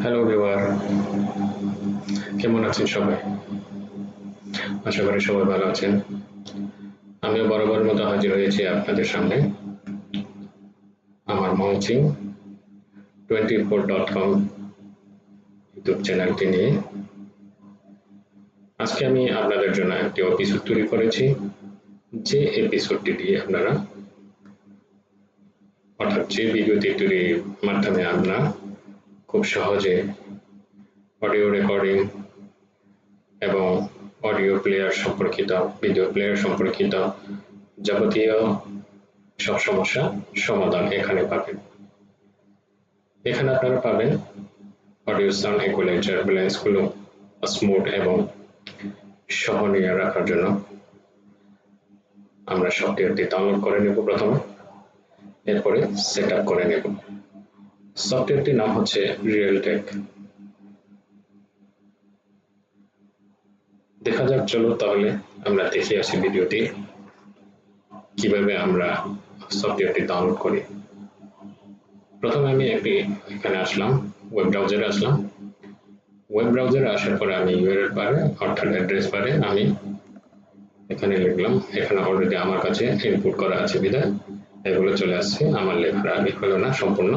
Hello viewer, কেমন আছেন সবাই? আশা করি সবাই ভালো আছেন। আমিও বরাবরের মতো হাজির হয়েছি আপনাদের সামনে আমার মৌচিং 24.com ইউটিউব চ্যানেলটি নিয়ে। আজকে আমি আপনাদের জন্য একটি এপিসোড তৈরি করেছি, যে এপিসোডটি দিয়ে আপনারা অর্থাৎ যে ভিডিওটি তৈরির মাধ্যমে আপনারা খুব সহজে অডিও রেকর্ডিং এবং অডিও প্লেয়ার সম্পর্কিত, ভিডিও প্লেয়ার সম্পর্কিত যাবতীয় সব সমস্যা সমাধান এখানে পাবেন। এখানে আপনারা পাবেন অডিও সাউন্ড ইকুয়ালাইজার ব্যালেন্সগুলো স্মুথ এবং সহনীয় রাখার জন্য আমরা সফটওয়্যারটি ডাউনলোড করে নেব প্রথমে, এরপরে সেট আপ করে নেব। সফটওয়্যারটির নাম হচ্ছে রিয়েলটেক। দেখা যাক, চলো তাহলে আমরা দেখে আসি ভিডিওটি কিভাবে আমরা সফটওয়্যারটি ডাউনলোড করি। প্রথমে আমি এখানে আসলাম, ওয়েব ব্রাউজারে আসলাম। ওয়েব ব্রাউজারে আসার পরে আমি ইউআরএল বারে অর্থাৎ অ্যাড্রেস বারে আমি এখানে লিখলাম। এখানে অলরেডি আমার কাছে ইনপুট করা আছে বিধায় এগুলো চলে আসছে, আমার লেখার আগে হলো না সম্পূর্ণ।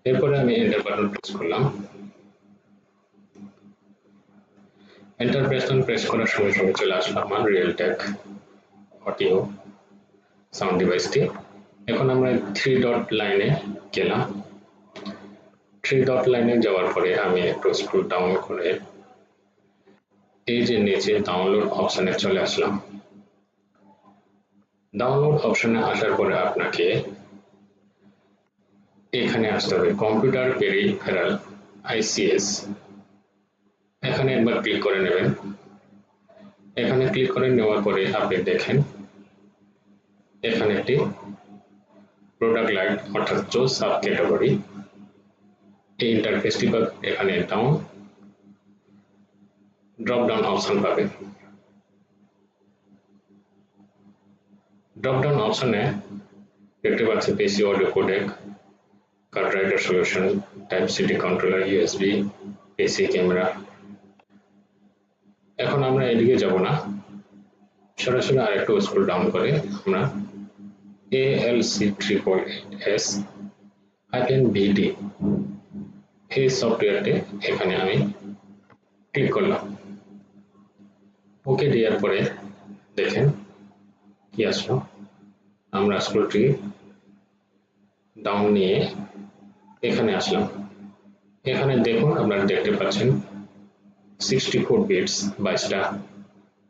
এরপরে আমি এন্টার বাটন প্রেস করলাম। এন্টার বাটন প্রেস করার সঙ্গে সঙ্গে চলে আসলো আমার রিয়েলটেক অডিও সাউন্ড ডিভাইসটি। এখন আমরা 3 ডট লাইনে গেলাম। 3 ডট লাইনে যাওয়ার পরে আমি একটু স্ক্রল ডাউন করে এই যে নিচে ডাউনলোড অপশনে চলে আসলাম। ডাউনলোড অপশনে আসার পরে আপনাকে এখানে আসতে হবে কম্পিউটার পেরিফেরাল আইসিএস, এখানে একবার ক্লিক করে নেবেন। এখানে ক্লিক করে নেওয়ার পরে আপনি দেখেন এখানে একটি প্রোডাক্ট লাইন অর্থাৎ চুজ সাব ক্যাটাগরি, এই ইন্টারফেসটি এখানে ড্রপ ডাউন অপশন পাবেন। ড্রপ ডাউন অপশনে দেখতে পাচ্ছি PC audio codec, card writer solution, type city controller, USB, PC camera. এখন আমরা এদিকে যাব না, সরাসরি আরেকটু স্ক্রল ডাউন করে আমরা ALC388S-VD এই সফটওয়্যারটি এখানে আমি ক্লিক করলাম। ওকে দেওয়ার পরে দেখেন কি আসলো। আমরা স্ক্রলটি ডাউন নিয়ে এখানে আসলাম। এখানে দেখুন, আপনারা দেখতে পাচ্ছেন 64 বিটস 22টা,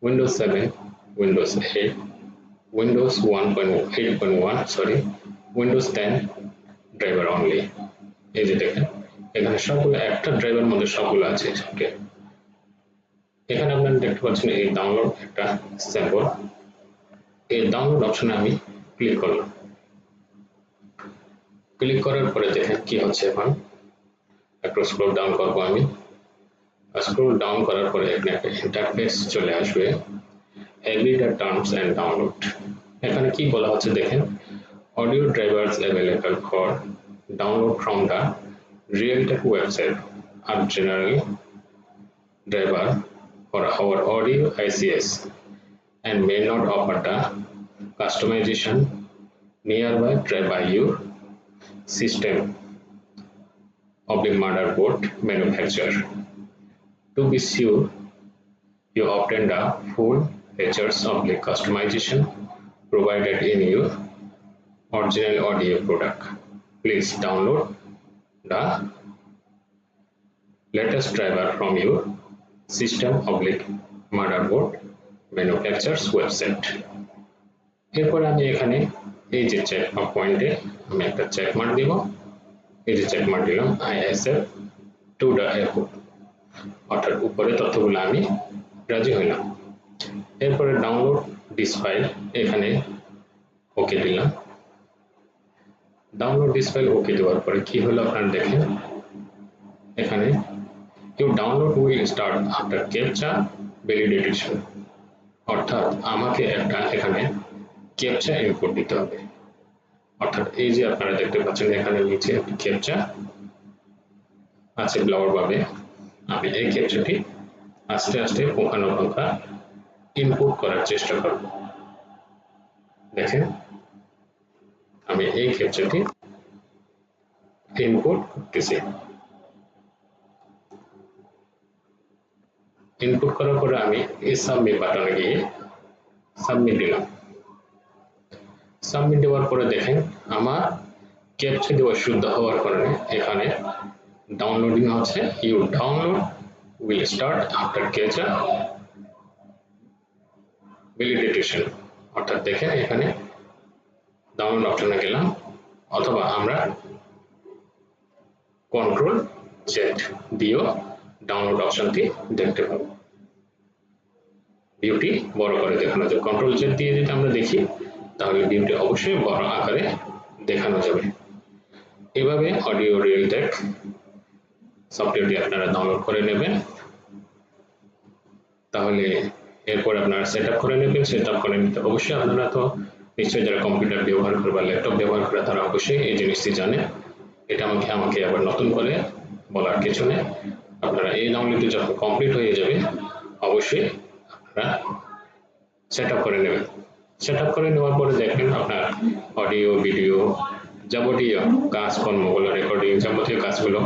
Windows 7, Windows 8, Windows 1.8.1 sorry, Windows 10 driver only. এই যে দেখেন এখানে সবগুলো একটা ড্রাইভার মধ্যে সবগুলো আছে। এখানে আপনারা দেখতে পাচ্ছেন এই ডাউনলোড একটা স্যাম্পল। এই ডাউনলোড অপশনে আমি ক্লিক করলাম। ক্লিক করার পরে দেখেন কি হচ্ছে। এখন একটু স্ক্রল ডাউন করবো আমি। স্ক্রল ডাউন করার পরে এখানে একটা ইন্টারফেস চলে আসবে, agree the terms and download. এখানে কি বলা হচ্ছে দেখেন, audio drivers available for download from the Realtek website আর general driver for our audio ICS and may not offer the customization nearby by your system of the motherboard manufacturer. To be sure you obtain the full features of the customization provided in your original audio product, please download the latest driver from your system oblique motherboard manufacturer's website. এরপর আমি এখানে এই যে check পয়েন্টে আমি একটা check mark দিব। এই যে চেক মার্ক দিলাম, I accept to the airport, অর্থাৎ উপরে তথ্যগুলো আমি রাজি হইলাম। এরপরে ডাউনলোড দিস ফাইল, এখানে ওকে দিলাম। ডাউনলোড দিস ফাইল ওকে দেওয়ার পরে কি হলো আপনারা দেখেন, এখানে your download will start after captcha validation, অর্থাৎ আমাকে একটা এখানে ক্যাপচা ইনপুট দিতে হবে। অর্থাৎ এই যে আপনারা দেখতে পাচ্ছেন এখানে নিচে ক্যাপচা আছে ব্লাউর ভাবে আমি এই ক্ষেত্রটি আস্তে আস্তে পুঙ্খানুপুঙ্খা ইনপুট করার চেষ্টা করব। দেখেন আমি এই ক্ষেত্রটি ইনপুট করতেছি। ইনপুট করার পরে আমি এই সাবমিট বাটনে গিয়ে সাবমিট দিলাম। সাবমিট দেওয়ার পরে দেখেন আমার ক্যাপচা দেওয়া শুদ্ধ হওয়ার কারণে এখানে ডাউনলোডিং হচ্ছে। Your download will start after captcha validation অর্থাৎ দেখেন এখানে ডাউনলোড অপশনে গেলাম অথবা আমরা কন্ট্রোল জেড দিয়েও ডাউনলোড অপশনটি দেখতে পাবো। ভিউটি বড় করে দেখানো যাবে। কন্ট্রোল জেড দিয়ে যদি আমরা দেখি তাহলে ভিউটি অবশ্যই বড় আকারে দেখানো যাবে। এভাবে অডিও রিয়েলটেক সফটওয়্যারটি আপনারা ডাউনলোড করে নেবেন। তাহলে এরপর আপনারা সেটআপ করে নেবেন। সেটআপ করে নিতে অবশ্যই আপনারা তো নিশ্চয়ই যারা কম্পিউটার ব্যবহার করে বা ল্যাপটপ ব্যবহার করে তারা অবশ্যই এই জিনিসটি জানে। এটা আমাকে আবার নতুন করে বলার কিছু নেই। আপনারা এই ডাউনলোডটি যখন কমপ্লিট হয়ে যাবে অবশ্যই আপনারা সেটআপ করে নেবেন। সেটআপ করে নেওয়ার পরে দেখবেন আপনার অডিও ভিডিও যাবতীয় কাজকর্মগুলো রেকর্ডিং যাবতীয় কাজগুলো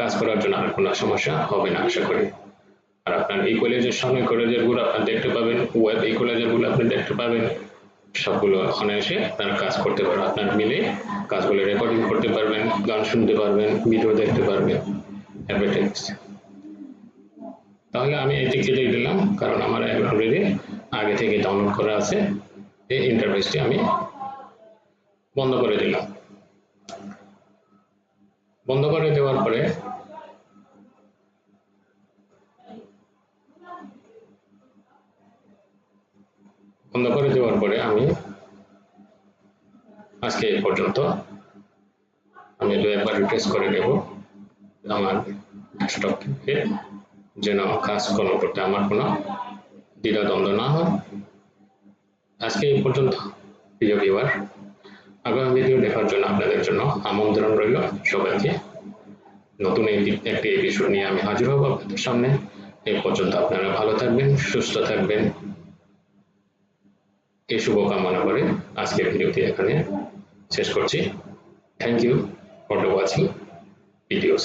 কাজ করার জন্য আর কোনো সমস্যা হবে না আশা করি। আর আপনার ইকুয়ালাইজেশন ইকুয়ালাইজারগুলো আপনারা দেখতে পাবেন, ওয়েব ইকুয়ালাইজারগুলো আপনি দেখতে পাবেন, সবগুলো অনায়াসে আপনারা কাজ করতে পারবেন। আপনার মিলে কাজগুলো রেকর্ডিং করতে পারবেন, গান শুনতে পারবেন, ভিডিও দেখতে পারবেন, এভরিথিং। তাহলে আমি এটি কেটে দিলাম কারণ আমার অলরেডি আগে থেকে ডাউনলোড করা আছে। এই ইন্টারফেসটি আমি বন্ধ করে দিলাম। বন্ধ করে দেওয়ার পরে আমি আজকে এই পর্যন্ত। আমি একবার রিফ্রেশ করে নেব আমার ডেস্কটপে যেন কাজকর্ম করতে আমার কোনো দ্বিধাদ্বন্দ্ব না হয়। আজকে এই পর্যন্ত প্রিয় ভিউয়ার। আগামী ভিডিও দেখার জন্য আপনাদের জন্য আমন্ত্রণ রইল সবাইকে। নতুন একটি এপিসোড নিয়ে আমি হাজির হব আপনাদের সামনে। এই পর্যন্ত আপনারা ভালো থাকবেন, সুস্থ থাকবেন এই শুভকামনা করে আজকের ভিডিওটি এখানে শেষ করছি। Thank you for watching videos.